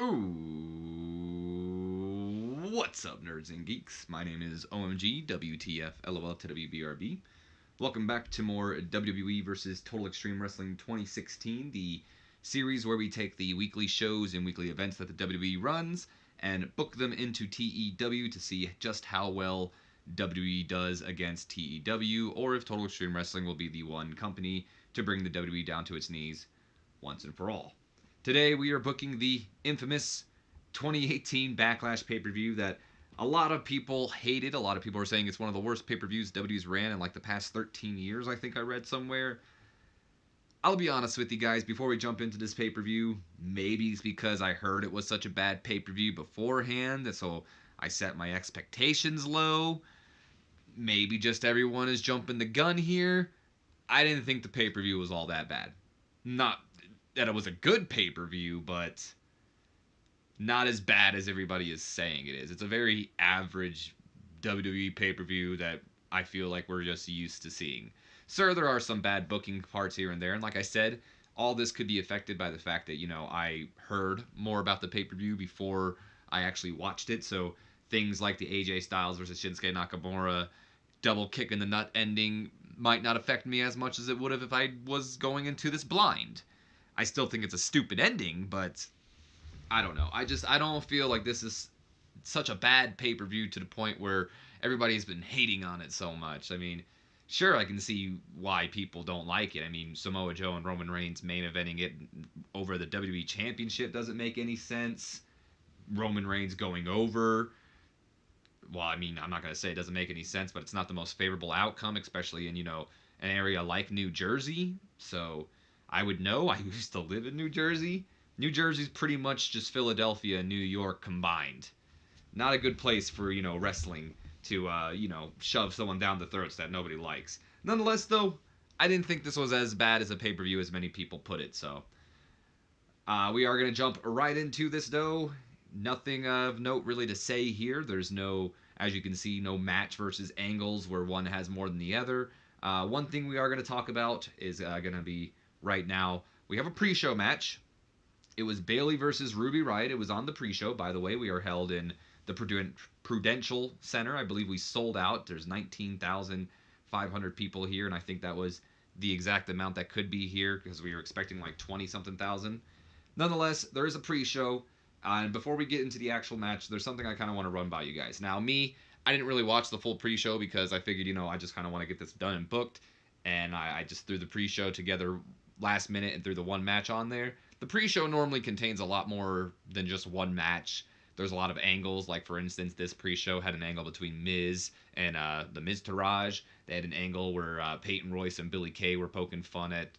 Ooh, what's up, nerds and geeks? My name is OMG WTF LOL TWBRB. Welcome back to more WWE versus Total Extreme Wrestling 2016, the series where we take the weekly shows and weekly events that the WWE runs and book them into TEW to see just how well WWE does against TEW, or if Total Extreme Wrestling will be the one company to bring the WWE down to its knees once and for all. Today we are booking the infamous 2018 Backlash pay-per-view that a lot of people hated. A lot of people are saying it's one of the worst pay-per-views WWE's ran in like the past 13 years, I think I read somewhere. I'll be honest with you guys, before we jump into this pay-per-view, maybe it's because I heard it was such a bad pay-per-view beforehand, so I set my expectations low. Maybe just everyone is jumping the gun here. I didn't think the pay-per-view was all that bad. Not that it was a good pay-per-view, but not as bad as everybody is saying it is. It's a very average WWE pay-per-view that I feel like we're just used to seeing. Sure, there are some bad booking parts here and there, and like I said, all this could be affected by the fact that, I heard more about the pay-per-view before I actually watched it, so things like the AJ Styles versus Shinsuke Nakamura double kick in the nut ending might not affect me as much as it would have if I was going into this blind. I still think it's a stupid ending, but I don't know. I don't feel like this is such a bad pay-per-view to the point where everybody's been hating on it so much. I mean, sure, I can see why people don't like it. I mean, Samoa Joe and Roman Reigns main eventing it over the WWE Championship doesn't make any sense. Roman Reigns going over, well, I mean, I'm not going to say it doesn't make any sense, but it's not the most favorable outcome, especially in, an area like New Jersey. So I would know. I used to live in New Jersey. New Jersey's pretty much just Philadelphia and New York combined. Not a good place for, wrestling to, shove someone down the throats that nobody likes. Nonetheless, though, I didn't think this was as bad as a pay-per-view as many people put it, so we are going to jump right into this, though. Nothing of note really to say here. There's no, as you can see, no match versus angles where one has more than the other. One thing we are going to talk about is going to be right now. We have a pre-show match. It was Bayley versus Ruby Riott. It was on the pre-show. By the way, we are held in the Prudential Center. I believe we sold out. There's 19,500 people here, and I think that was the exact amount that could be here because we were expecting like 20-something thousand. Nonetheless, there is a pre-show. And before we get into the actual match, there's something I kind of want to run by you guys. Now, I didn't really watch the full pre-show because I figured, I just kind of want to get this done and booked. And I just threw the pre-show together last minute and threw the one match on there. The pre-show normally contains a lot more than just one match. There's a lot of angles. Like, for instance, this pre-show had an angle between Miz and the Miztourage. They had an angle where Peyton Royce and Billy Kay were poking fun at,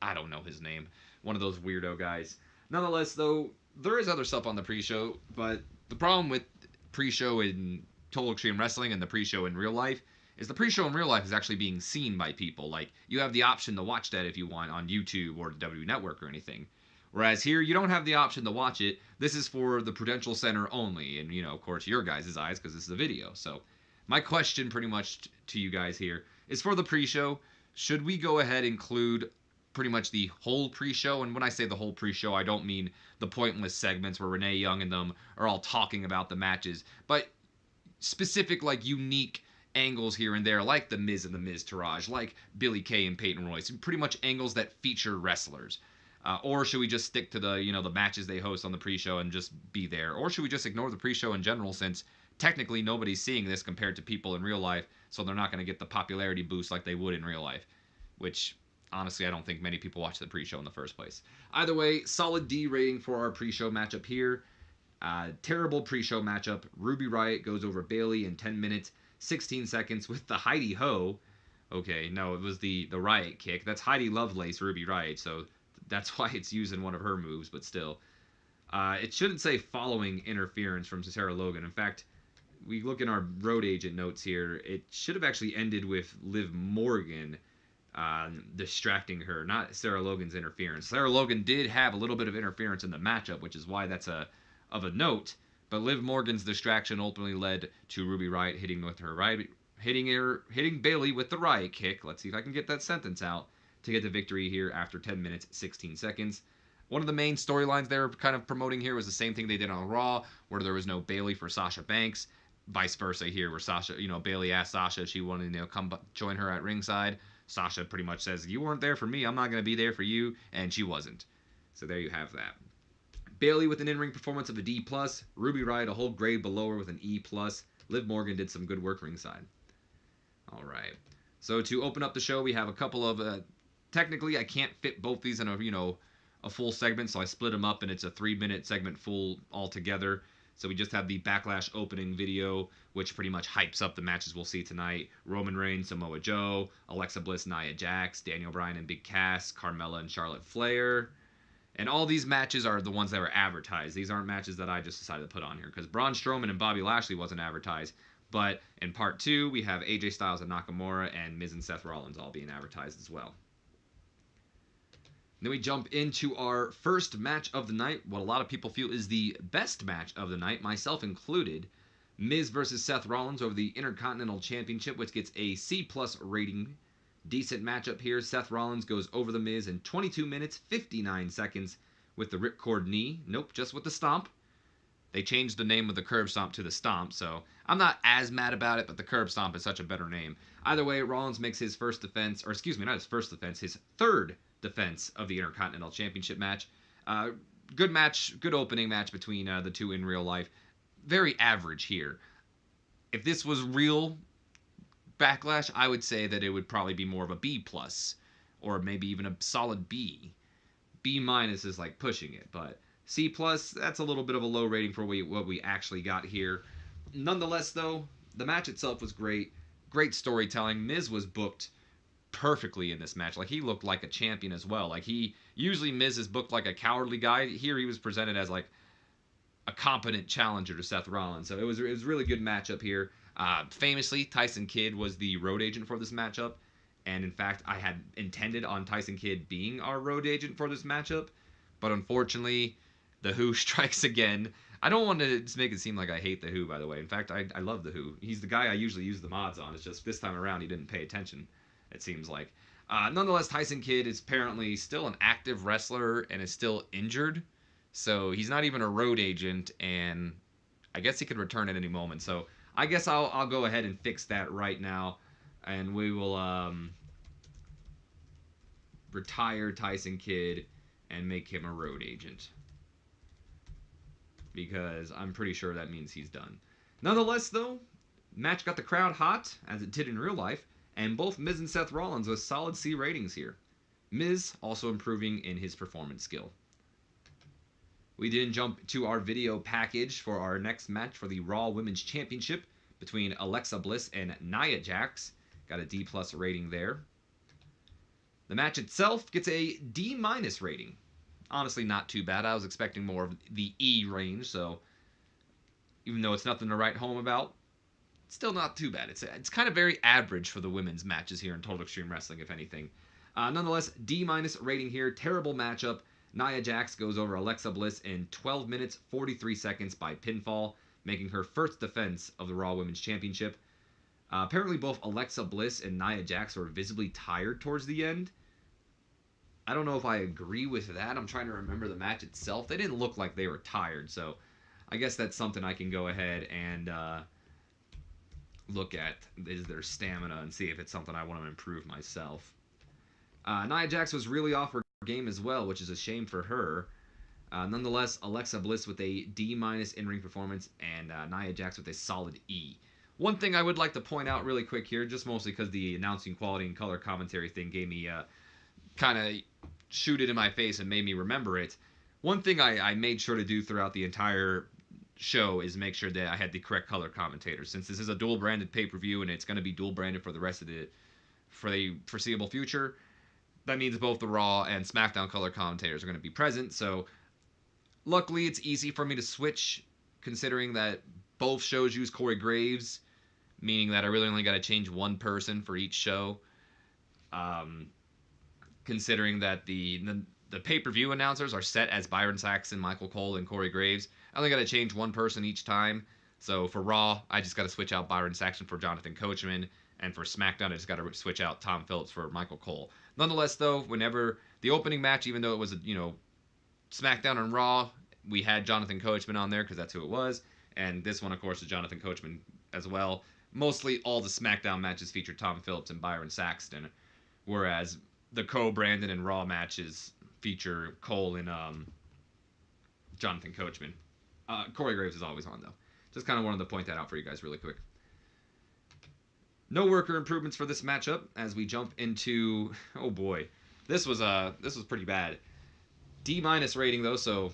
I don't know his name, one of those weirdo guys. Nonetheless, though, there is other stuff on the pre-show, but the problem with pre-show in Total Extreme Wrestling and the pre-show in real life is the pre-show in real life is actually being seen by people. Like, you have the option to watch that if you want on YouTube or the WWE Network or anything. Whereas here, you don't have the option to watch it. This is for the Prudential Center only, and, of course, your guys' eyes, because this is a video. So, my question pretty much to you guys here is for the pre-show, should we go ahead and include pretty much the whole pre-show? And when I say the whole pre-show, I don't mean the pointless segments where Renee Young and them are all talking about the matches, but specific, like, unique angles here and there, like the Miz and the Miztourage, like Billy Kay and Peyton Royce, and pretty much angles that feature wrestlers. Or should we just stick to the, the matches they host on the pre-show and just be there? Or should we just ignore the pre-show in general, since technically nobody's seeing this compared to people in real life, so they're not going to get the popularity boost like they would in real life, which honestly I don't think many people watch the pre-show in the first place. Either way, solid D rating for our pre-show matchup here. Terrible pre-show matchup. Ruby Riott goes over Bayley in 10 minutes 16 seconds with the Heidi Ho. Okay, no, it was the Riot kick. That's Heidi Lovelace, Ruby Riott, so that's why it's used in one of her moves, but still. It shouldn't say following interference from Sarah Logan. In fact, we look in our road agent notes here, it should have actually ended with Liv Morgan distracting her, not Sarah Logan's interference. Sarah Logan did have a little bit of interference in the matchup, which is why that's of a note. But Liv Morgan's distraction ultimately led to Ruby Riott hitting Bayley with the Riot kick. Let's see if I can get that sentence out to get the victory here after 10 minutes 16 seconds. One of the main storylines they were kind of promoting here was the same thing they did on Raw, where there was no Bayley for Sasha Banks. Vice versa here, where Sasha, Bayley asked Sasha if she wanted to come join her at ringside. Sasha pretty much says, "You weren't there for me, I'm not going to be there for you," and she wasn't. So there you have that. Bayley with an in-ring performance of a D+, Ruby Riott a whole grade below her with an E+, Liv Morgan did some good work ringside. All right. So to open up the show, we have a couple of, technically I can't fit both these in a full segment, so I split them up and it's a 3-minute segment full altogether. So we just have the Backlash opening video, which pretty much hypes up the matches we'll see tonight. Roman Reigns, Samoa Joe, Alexa Bliss, Nia Jax, Daniel Bryan and Big Cass, Carmella and Charlotte Flair. And all these matches are the ones that were advertised. These aren't matches that I just decided to put on here because Braun Strowman and Bobby Lashley wasn't advertised. But in part 2, we have AJ Styles and Nakamura and Miz and Seth Rollins all being advertised as well. Then we jump into our first match of the night, what a lot of people feel is the best match of the night, myself included. Miz versus Seth Rollins over the Intercontinental Championship, which gets a C+ rating. Decent matchup here. Seth Rollins goes over the Miz in 22 minutes, 59 seconds with the ripcord knee. Nope, just with the stomp. They changed the name of the curb stomp to the stomp, so I'm not as mad about it, but the curb stomp is such a better name. Either way, Rollins makes his first defense, or excuse me, not his first defense, his third defense of the Intercontinental Championship match. Good match, good opening match between the two in real life. Very average here. If this was real Backlash, I would say that it would probably be more of a B+, or maybe even a solid B. B- is like pushing it, but C+, that's a little bit of a low rating for what we actually got here. Nonetheless, though, the match itself was great. Great storytelling. Miz was booked perfectly in this match. Like, he looked like a champion as well. Like, usually Miz is booked like a cowardly guy. Here he was presented as like a competent challenger to Seth Rollins. So it was a really good matchup here. Famously, Tyson Kidd was the road agent for this matchup. And in fact, I had intended on Tyson Kidd being our road agent for this matchup. But unfortunately, the Who strikes again. I don't want to just make it seem like I hate the Who, by the way. In fact, I love the Who. He's the guy I usually use the mods on. It's just this time around he didn't pay attention, it seems like. Nonetheless, Tyson Kidd is apparently still an active wrestler and is still injured. So he's not even a road agent, and I guess he could return at any moment. So I guess I'll go ahead and fix that right now, and we will retire Tyson Kidd and make him a road agent, because I'm pretty sure that means he's done. Nonetheless, though, match got the crowd hot, as it did in real life, and both Miz and Seth Rollins with solid C ratings here. Miz also improving in his performance skill. We then jump to our video package for our next match for the Raw Women's Championship between Alexa Bliss and Nia Jax. Got a D+ rating there. The match itself gets a D- rating. Honestly, not too bad. I was expecting more of the E range, so even though it's nothing to write home about, it's still not too bad. It's kind of very average for the women's matches here in Total Extreme Wrestling, if anything. Nonetheless, D- rating here. Terrible matchup. Nia Jax goes over Alexa Bliss in 12 minutes, 43 seconds by pinfall, making her first defense of the Raw Women's Championship. Apparently both Alexa Bliss and Nia Jax were visibly tired towards the end. I don't know if I agree with that. I'm trying to remember the match itself. They didn't look like they were tired, so I guess that's something I can go ahead and look at, is their stamina, and see if it's something I want to improve myself. Nia Jax was really off her game as well, which is a shame for her. Nonetheless, Alexa Bliss with a D- in-ring performance, and Nia Jax with a solid E. One thing I would like to point out really quick here, just mostly because the announcing quality and color commentary thing gave me kind of shoot it in my face and made me remember it. One thing I made sure to do throughout the entire show is make sure that I had the correct color commentators. Since this is a dual branded pay-per-view and it's going to be dual branded for the rest of for the foreseeable future, that means both the Raw and SmackDown color commentators are going to be present. So luckily it's easy for me to switch, considering that both shows use Corey Graves, meaning that I really only got to change one person for each show. Considering that the pay-per-view announcers are set as Byron Saxton, Michael Cole, and Corey Graves, I only got to change one person each time. So for Raw, I just got to switch out Byron Saxton for Jonathan Coachman, and for SmackDown, I just got to switch out Tom Phillips for Michael Cole. Nonetheless, though, whenever the opening match, even though it was SmackDown and Raw, we had Jonathan Coachman on there because that's who it was. And this one, of course, is Jonathan Coachman as well. Mostly all the SmackDown matches featured Tom Phillips and Byron Saxton, whereas the co-branded and Raw matches feature Cole and Jonathan Coachman. Corey Graves is always on, though. Just kind of wanted to point that out for you guys really quick. No worker improvements for this matchup as we jump into... Oh, boy. This was pretty bad. D- rating, though, so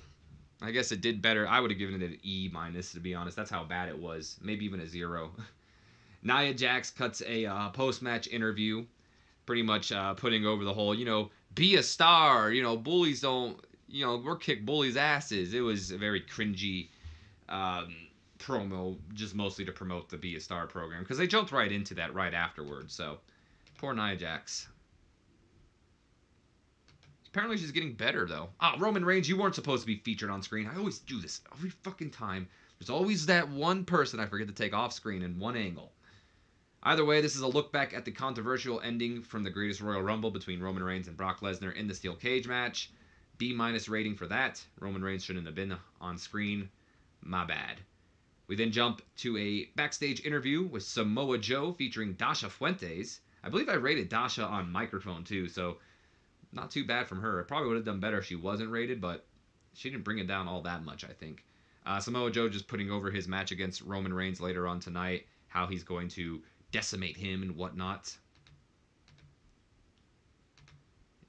I guess it did better. I would have given it an E-, to be honest. That's how bad it was. Maybe even a 0. Nia Jax cuts a post-match interview, pretty much putting over the whole, be a star. Bullies don't, we're kick bullies' asses. It was a very cringy promo, just mostly to promote the Be a Star program, because they jumped right into that right afterwards. So, poor Nia Jax. Apparently she's getting better, though. Roman Reigns, you weren't supposed to be featured on screen. I always do this every fucking time. There's always that one person I forget to take off screen in one angle. Either way, this is a look back at the controversial ending from the Greatest Royal Rumble between Roman Reigns and Brock Lesnar in the Steel Cage match. B- rating for that. Roman Reigns shouldn't have been on screen. My bad. We then jump to a backstage interview with Samoa Joe featuring Dasha Fuentes. I believe I rated Dasha on microphone too, so not too bad from her. It probably would have done better if she wasn't rated, but she didn't bring it down all that much, I think. Samoa Joe just putting over his match against Roman Reigns later on tonight, how he's going to decimate him and whatnot.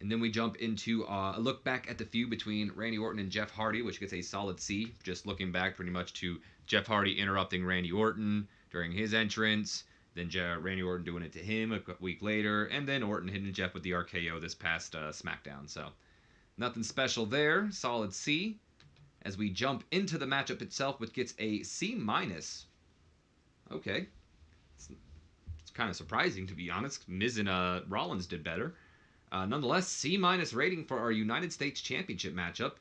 And then we jump into a look back at the feud between Randy Orton and Jeff Hardy, which gets a solid C. Just looking back pretty much to Jeff Hardy interrupting Randy Orton during his entrance, then Randy Orton doing it to him a week later, and then Orton hitting Jeff with the RKO this past SmackDown. So nothing special there. Solid C. As we jump into the matchup itself, which gets a C-. Okay. It's kind of surprising, to be honest. Miz and Rollins did better. Nonetheless, C- rating for our United States Championship matchup.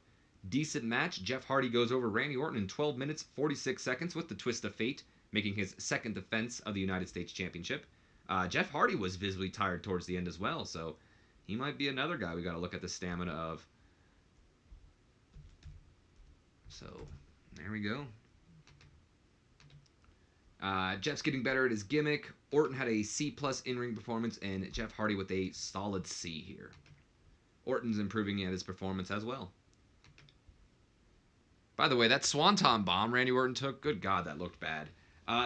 Decent match. Jeff Hardy goes over Randy Orton in 12 minutes, 46 seconds with the twist of fate, making his second defense of the United States Championship. Jeff Hardy was visibly tired towards the end as well, so he might be another guy we got to look at the stamina of. So, there we go. Jeff's getting better at his gimmick. Orton had a C+ in-ring performance, and Jeff Hardy with a solid C here. Orton's improving at his performance as well. By the way, that Swanton bomb Randy Orton took, good God, that looked bad.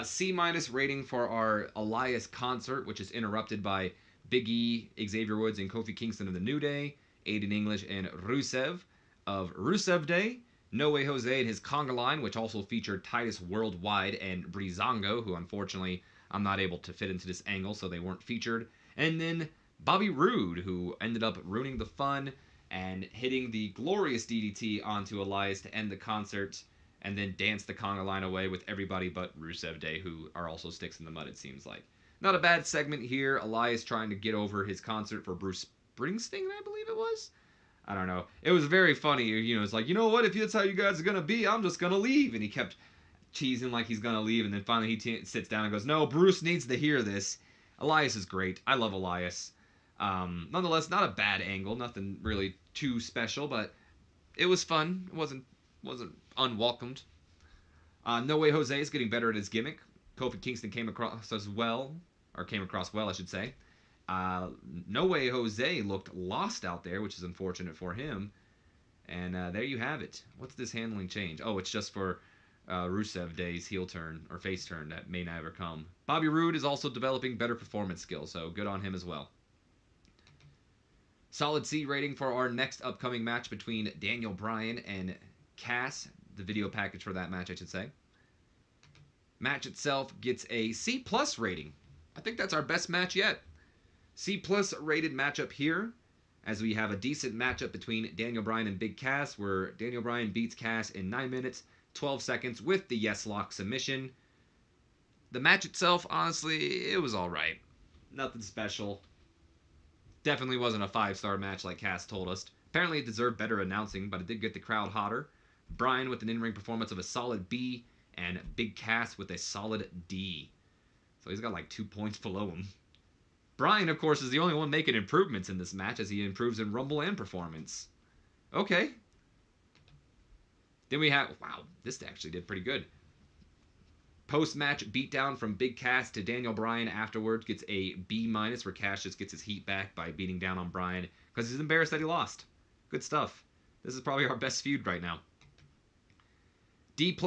C- rating for our Elias concert, which is interrupted by Big E, Xavier Woods, and Kofi Kingston of the New Day, Aiden English and Rusev of Rusev Day, No Way Jose and his conga line, which also featured Titus Worldwide and Breezango, who unfortunately I'm not able to fit into this angle, so they weren't featured. And then Bobby Roode, who ended up ruining the fun and hitting the glorious DDT onto Elias to end the concert, and then danced the conga line away with everybody but Rusev Day, who are also sticks in the mud, it seems like. Not a bad segment here. Elias trying to get over his concert for Bruce Springsteen, I believe it was. I don't know. It was very funny. It's like, you know what? If that's how you guys are going to be, I'm just going to leave. And he kept teasing like he's going to leave. And then finally he sits down and goes, no, Bruce needs to hear this. Elias is great. I love Elias. Nonetheless, not a bad angle. Nothing really too special, but it was fun. It wasn't unwelcomed. No Way Jose is getting better at his gimmick. Kofi Kingston came across well, I should say. No Way Jose looked lost out there, which is unfortunate for him. And there you have it. What's this handling change? Oh, it's just for Rusev Day's heel turn or face turn that may never come. Bobby Roode is also developing better performance skills, so good on him as well. Solid C rating for our next upcoming match between Daniel Bryan and Cass. The video package for that match, I should say. Match itself gets a C+ rating. I think that's our best match yet. C+ rated matchup here, as we have a decent matchup between Daniel Bryan and Big Cass, where Daniel Bryan beats Cass in 9 minutes, 12 seconds with the yes lock submission. The match itself, honestly, it was alright. Nothing special. Definitely wasn't a 5-star match like Cass told us. Apparently it deserved better announcing, but it did get the crowd hotter. Bryan with an in-ring performance of a solid B, and Big Cass with a solid D. So he's got like 2 points below him. Bryan, of course, is the only one making improvements in this match as he improves in Rumble and performance. Okay. Then we have, wow, this actually did pretty good. Post-match beatdown from Big Cass to Daniel Bryan afterwards gets a B-, where Cass just gets his heat back by beating down on Bryan because he's embarrassed that he lost. Good stuff. This is probably our best feud right now. D+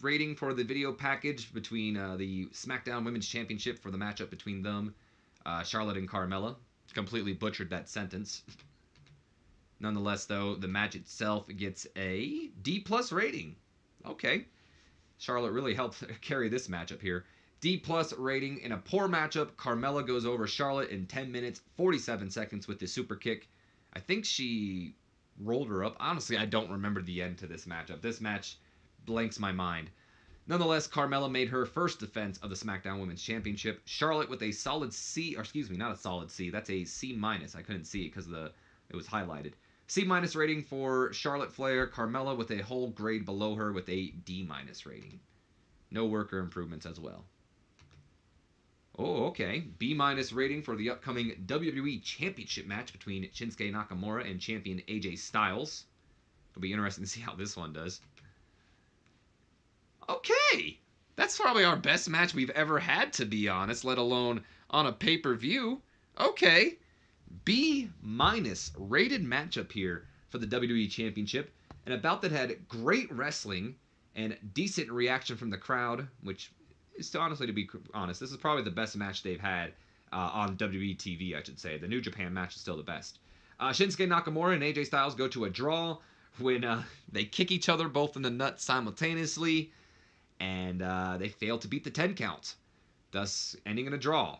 rating for the video package between the SmackDown Women's Championship for the matchup between them, Charlotte and Carmella. Completely butchered that sentence. Nonetheless, though, the match itself gets a D+ rating. Okay. Charlotte really helped carry this matchup here. D+ rating in a poor matchup. Carmella goes over Charlotte in 10 minutes, 47 seconds with the super kick. I think she rolled her up. Honestly, I don't remember the end to this matchup. This match blanks my mind. Nonetheless, Carmella made her first defense of the SmackDown Women's Championship. Charlotte with a solid C, or excuse me, not a solid C. That's a C-. I couldn't see it because it was highlighted. C- rating for Charlotte Flair. Carmella with a whole grade below her with a D- rating. No worker improvements as well. Oh, okay. B- rating for the upcoming WWE Championship match between Shinsuke Nakamura and champion AJ Styles. It'll be interesting to see how this one does. Okay. That's probably our best match we've ever had, to be honest, let alone on a pay-per-view. Okay. B- rated matchup here for the WWE Championship. And a bout that had great wrestling and decent reaction from the crowd, which is, honestly, to be honest, this is probably the best match they've had on WWE TV, I should say. The New Japan match is still the best. Shinsuke Nakamura and AJ Styles go to a draw when they kick each other both in the nuts simultaneously, and they fail to beat the 10 count, thus ending in a draw.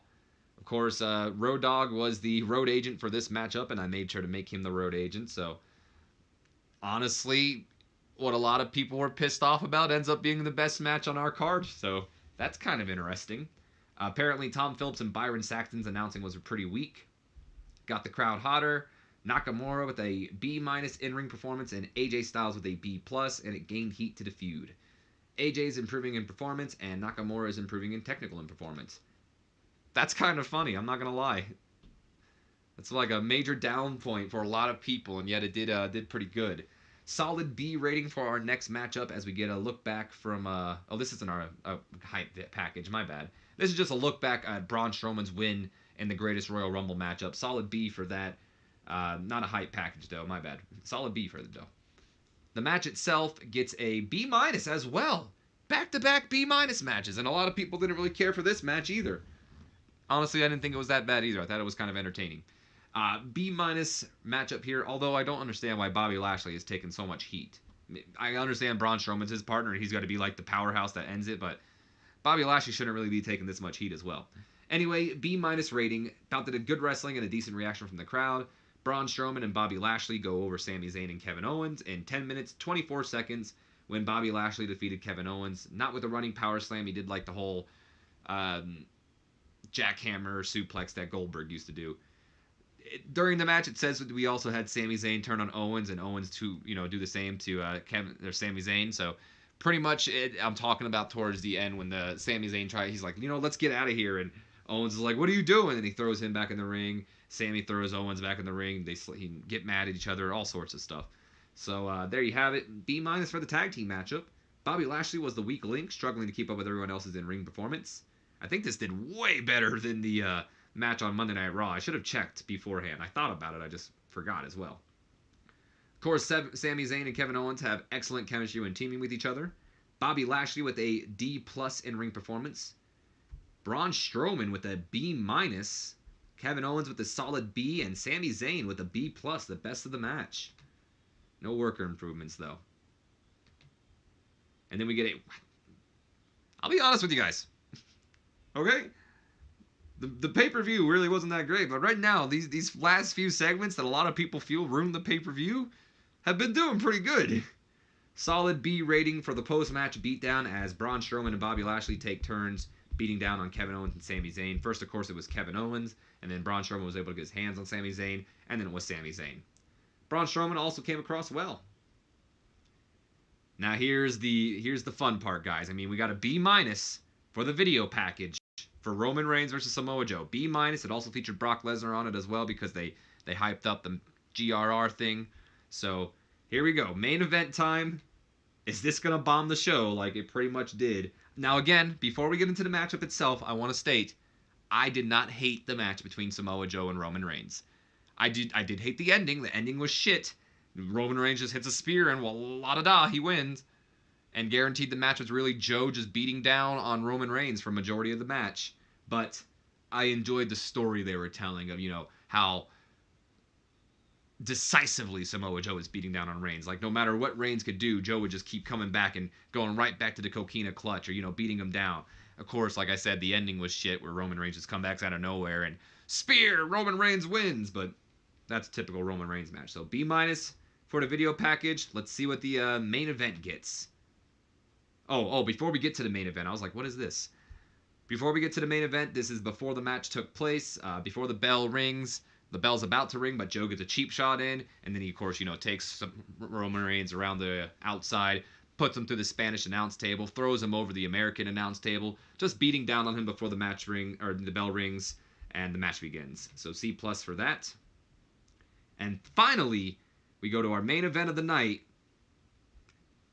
Of course, Road Dogg was the road agent for this matchup, and I made sure to make him the road agent. So, honestly, what a lot of people were pissed off about ends up being the best match on our card. So, that's kind of interesting. Apparently, Tom Phillips and Byron Saxton's announcing was pretty weak. Got the crowd hotter. Nakamura with a B- in-ring performance, and AJ Styles with a B+, and it gained heat to the feud. AJ's improving in performance, and Nakamura is improving in technical and performance. That's kind of funny, I'm not going to lie. That's like a major down point for a lot of people, and yet it did pretty good. Solid B rating for our next matchup as we get a look back from... oh, this isn't our hype package, my bad. This is just a look back at Braun Strowman's win in the Greatest Royal Rumble matchup. Solid B for that. Not a hype package, though, my bad. Solid B for it, though. The match itself gets a B- as well. Back-to-back B- matches, and a lot of people didn't really care for this match either. Honestly, I didn't think it was that bad either. I thought it was kind of entertaining. B- matchup here, although I don't understand why Bobby Lashley has taken so much heat. I understand Braun Strowman's his partner, and he's got to be like the powerhouse that ends it, but Bobby Lashley shouldn't really be taking this much heat as well. Anyway, B- rating. Bout did a good wrestling and a decent reaction from the crowd. Braun Strowman and Bobby Lashley go over Sami Zayn and Kevin Owens in 10 minutes, 24 seconds when Bobby Lashley defeated Kevin Owens. Not with a running power slam. He did like the whole jackhammer suplex that Goldberg used to do. During the match, it says that we also had Sami Zayn turn on Owens, and Owens to do the same to Sami Zayn. So pretty much, I'm talking about towards the end when the Sami Zayn he's like, let's get out of here, and Owens is like, what are you doing? And he throws him back in the ring. Sami throws Owens back in the ring. They get mad at each other, all sorts of stuff. So there you have it. B- for the tag team matchup. Bobby Lashley was the weak link, struggling to keep up with everyone else's in-ring performance. I think this did way better than the match on Monday Night Raw. I should have checked beforehand. I thought about it. I just forgot as well. Of course, Sami Zayn and Kevin Owens have excellent chemistry when teaming with each other. Bobby Lashley with a D+ in-ring performance. Braun Strowman with a B-. Kevin Owens with a solid B, and Sami Zayn with a B+, the best of the match. No worker improvements, though. And then we get a... I'll be honest with you guys. Okay? The pay-per-view really wasn't that great, but right now, these last few segments that a lot of people feel ruined the pay-per-view have been doing pretty good. Solid B rating for the post-match beatdown as Braun Strowman and Bobby Lashley take turns beating down on Kevin Owens and Sami Zayn. First, of course, it was Kevin Owens, and then Braun Strowman was able to get his hands on Sami Zayn, and then it was Sami Zayn. Braun Strowman also came across well. Now here's the fun part, guys. I mean, we got a B- for the video package for Roman Reigns versus Samoa Joe. B-. It also featured Brock Lesnar on it as well because they hyped up the GRR thing. So here we go. Main event time. Is this going to bomb the show like it pretty much did? Now, again, before we get into the matchup itself, I want to state I did not hate the match between Samoa Joe and Roman Reigns. I did hate the ending. The ending was shit. Roman Reigns just hits a spear and la-da-da, he wins. And guaranteed the match was really Joe just beating down on Roman Reigns for majority of the match. But I enjoyed the story they were telling of, how decisively Samoa Joe is beating down on Reigns. Like, no matter what Reigns could do, Joe would just keep coming back and going right back to the coquina clutch or, beating him down. Of course, like I said, the ending was shit where Roman Reigns just comebacks out of nowhere and spear, Roman Reigns wins. But that's a typical Roman Reigns match. So B- for the video package. Let's see what the main event gets. Oh, before we get to the main event, I was like, what is this? Before we get to the main event, this is before the match took place, before the bell rings. The bell's about to ring, but Joe gets a cheap shot in, and then he, of course, takes Roman Reigns around the outside, puts him through the Spanish announce table, throws him over the American announce table, just beating down on him before the the bell rings, and the match begins. So C+ for that. And finally, we go to our main event of the night.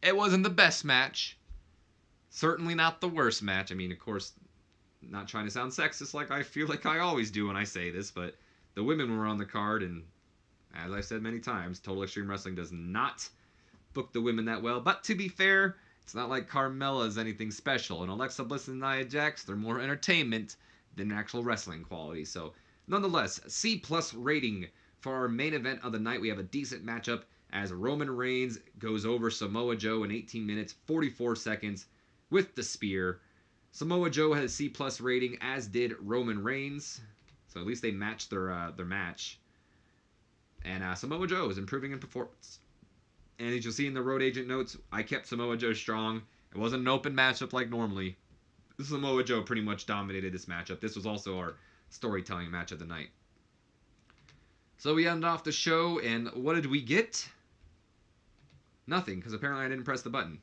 It wasn't the best match. Certainly not the worst match. I mean, of course, not trying to sound sexist like I feel like I always do when I say this, but the women were on the card, and as I've said many times, Total Extreme Wrestling does not book the women that well. But to be fair, it's not like Carmella is anything special, and Alexa Bliss and Nia Jax, they're more entertainment than actual wrestling quality. So, nonetheless, C+ rating for our main event of the night. We have a decent matchup as Roman Reigns goes over Samoa Joe in 18 minutes, 44 seconds with the spear. Samoa Joe has C+ rating, as did Roman Reigns. So at least they matched their match. And Samoa Joe is improving in performance. And as you'll see in the road agent notes, I kept Samoa Joe strong. It wasn't an open matchup like normally. Samoa Joe pretty much dominated this matchup. This was also our storytelling match of the night. So we end off the show, and what did we get? Nothing, because apparently I didn't press the button.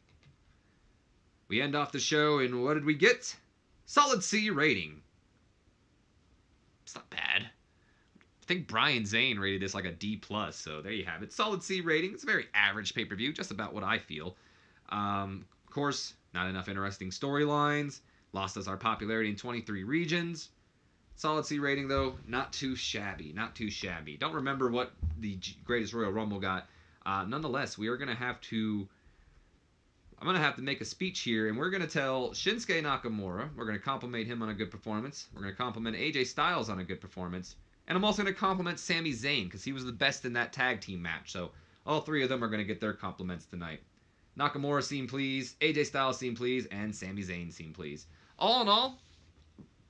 We end off the show, and what did we get? Solid C rating. It's not bad. I think Brian Zane rated this like a D+, so there you have it. Solid C rating. It's a very average pay-per-view, just about what I feel. Of course, not enough interesting storylines. Lost us our popularity in 23 regions. Solid C rating, though. Not too shabby. Not too shabby. Don't remember what the Greatest Royal Rumble got. Nonetheless, we are going to have to... I'm going to have to make a speech here, and we're going to tell Shinsuke Nakamura, we're going to compliment him on a good performance, we're going to compliment AJ Styles on a good performance, and I'm also going to compliment Sami Zayn, because he was the best in that tag team match, so all three of them are going to get their compliments tonight. Nakamura seemed pleased, AJ Styles seemed pleased, and Sami Zayn seemed pleased. All in all,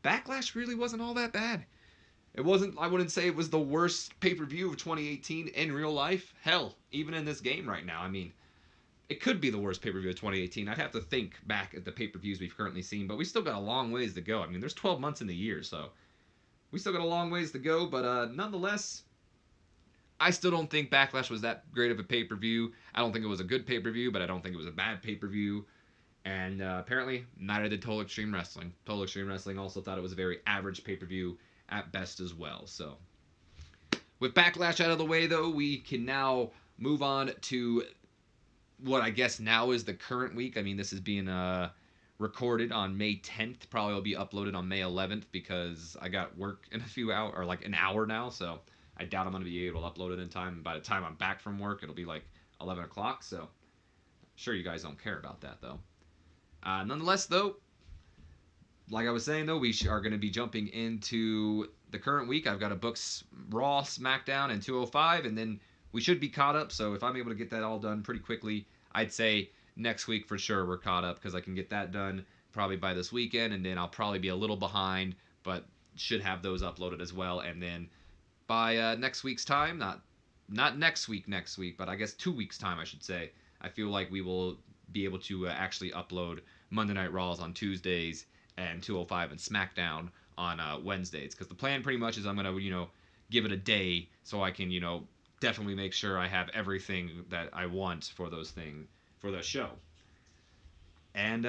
Backlash really wasn't all that bad. It wasn't, I wouldn't say it was the worst pay-per-view of 2018 in real life. Hell, even in this game right now, I mean, it could be the worst pay-per-view of 2018. I'd have to think back at the pay-per-views we've currently seen, but we still got a long ways to go. I mean, there's 12 months in the year, so we still got a long ways to go, but nonetheless, I still don't think Backlash was that great of a pay-per-view. I don't think it was a good pay-per-view, but I don't think it was a bad pay-per-view. And apparently, neither did Total Extreme Wrestling. Total Extreme Wrestling also thought it was a very average pay-per-view at best as well. So, with Backlash out of the way, though, we can now move on to what I guess now is the current week. I mean, this is being recorded on May 10th. Probably will be uploaded on May 11th because I got work in a few hours, or like an hour now, so I doubt I'm going to be able to upload it in time. By the time I'm back from work, it'll be like 11 o'clock, so I'm sure you guys don't care about that, though. Nonetheless, though, like I was saying, though, we are going to be jumping into the current week. I've got to book Raw, SmackDown, and 205, and then we should be caught up. So if I'm able to get that all done pretty quickly, I'd say next week for sure we're caught up because I can get that done probably by this weekend, and then I'll probably be a little behind, but should have those uploaded as well. And then by next week's time, not next week, but I guess 2 weeks' time, I should say, I feel like we will be able to actually upload Monday Night Raws on Tuesdays and 205 and SmackDown on Wednesdays. Because the plan pretty much is I'm going to, give it a day so I can, definitely make sure I have everything that I want for those for the show. And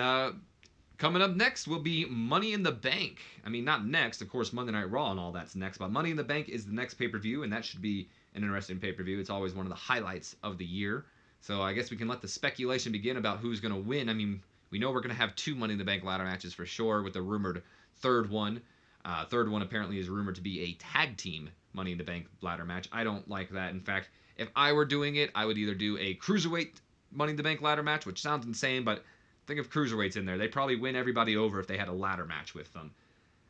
coming up next will be Money in the Bank. I mean, not next, of course, Monday Night Raw and all that's next, but Money in the Bank is the next pay-per-view, and that should be an interesting pay-per-view. It's always one of the highlights of the year. So I guess we can let the speculation begin about who's going to win. I mean, we know we're going to have 2 Money in the Bank ladder matches for sure, with the rumored third one. Third one apparently is rumored to be a tag team Money in the Bank ladder match. I don't like that. In fact, if I were doing it, I would either do a cruiserweight Money in the Bank ladder match, which sounds insane, but think of cruiserweights in there. They'd probably win everybody over if they had a ladder match with them.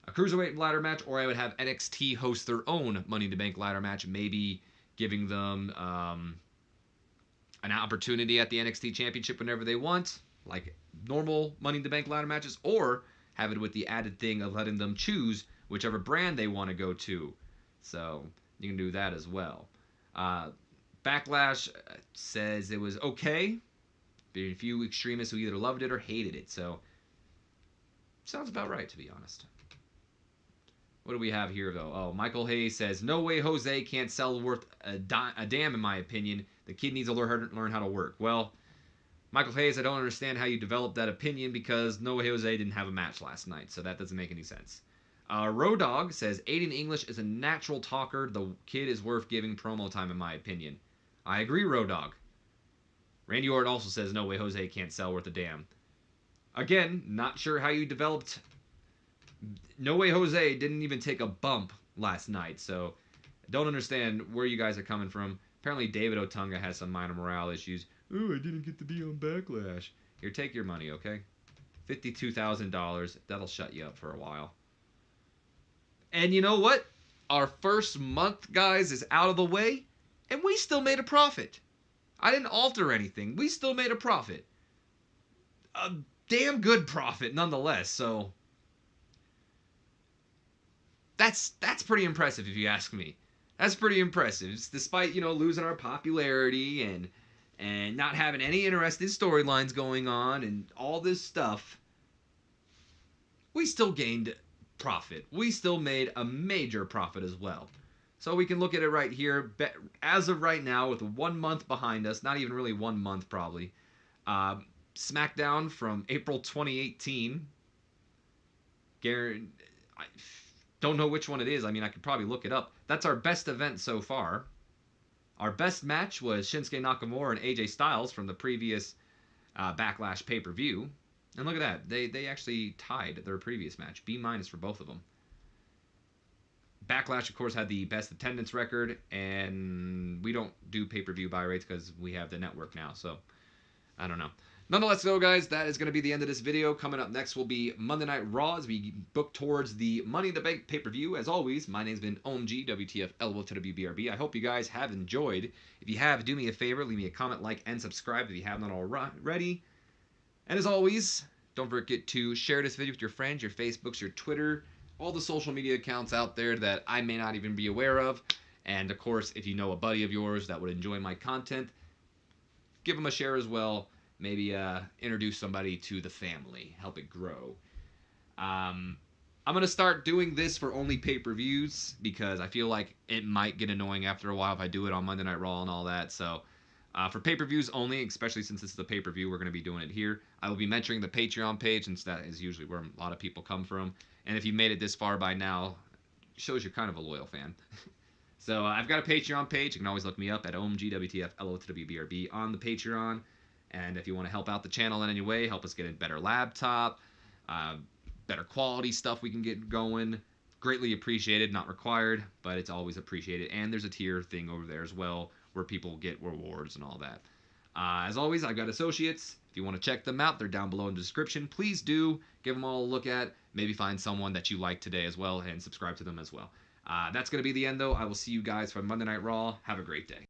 A cruiserweight ladder match, or I would have NXT host their own Money in the Bank ladder match, maybe giving them an opportunity at the NXT Championship whenever they want, like normal Money in the Bank ladder matches, or have it with the added thing of letting them choose whichever brand they want to go to. So you can do that as well. Backlash says it was okay. There were a few extremists who either loved it or hated it. So sounds about right, to be honest. What do we have here, though? Oh, Michael Hayes says, no way Jose can't sell worth a damn, in my opinion. The kid needs to learn how to work. Well, Michael Hayes, I don't understand how you developed that opinion, because No Way Jose didn't have a match last night, so that doesn't make any sense. Rodog says, Aiden English is a natural talker. The kid is worth giving promo time, in my opinion. I agree, Rodog. Randy Orton also says, no way Jose can't sell worth a damn. Again, not sure how you developed... No Way Jose didn't even take a bump last night, so I don't understand where you guys are coming from. Apparently David Otunga has some minor morale issues. Oh, I didn't get to be on Backlash. Here, take your money, okay? $52,000. That'll shut you up for a while. And you know what? Our first month, guys, is out of the way, and we still made a profit. I didn't alter anything. We still made a profit. A damn good profit, nonetheless, so... That's pretty impressive, if you ask me. That's pretty impressive. Despite, losing our popularity and not having any interesting storylines going on and all this stuff, we still gained profit. We still made a major profit as well. So we can look at it right here. As of right now, with 1 month behind us, not even really 1 month probably, SmackDown from April 2018, don't know which one it is. I mean, I could probably look it up. That's our best event so far. Our best match was Shinsuke Nakamura and AJ Styles from the previous Backlash pay-per-view. And look at that. They actually tied their previous match. B- for both of them. Backlash, of course, had the best attendance record. And we don't do pay-per-view buy rates because we have the network now. So, I don't know. Nonetheless, though, guys, that is going to be the end of this video. Coming up next will be Monday Night Raw as we book towards the Money in the Bank pay-per-view. As always, my name's been OMG, WTF, LOL to WBRB. I hope you guys have enjoyed. If you have, do me a favor, leave me a comment, like, and subscribe if you have not already. And as always, don't forget to share this video with your friends, your Facebooks, your Twitter, all the social media accounts out there that I may not even be aware of. And, of course, if you know a buddy of yours that would enjoy my content, give them a share as well. Maybe introduce somebody to the family, help it grow. I'm going to start doing this for only pay-per-views because I feel like it might get annoying after a while if I do it on Monday Night Raw and all that. So for pay-per-views only, especially since this is a pay-per-view, we're going to be doing it here. I will be mentioning the Patreon page, since that is usually where a lot of people come from. And if you made it this far by now, it shows you're kind of a loyal fan. So I've got a Patreon page. You can always look me up at OMGWTFLOTWBRB on the Patreon. And if you want to help out the channel in any way, help us get a better laptop, better quality stuff we can get going, greatly appreciated, not required, but it's always appreciated. And there's a tier thing over there as well where people get rewards and all that. As always, I've got associates. If you want to check them out, they're down below in the description. Please do give them all a look at. Maybe find someone that you like today as well and subscribe to them as well. That's going to be the end, though. I will see you guys for Monday Night Raw. Have a great day.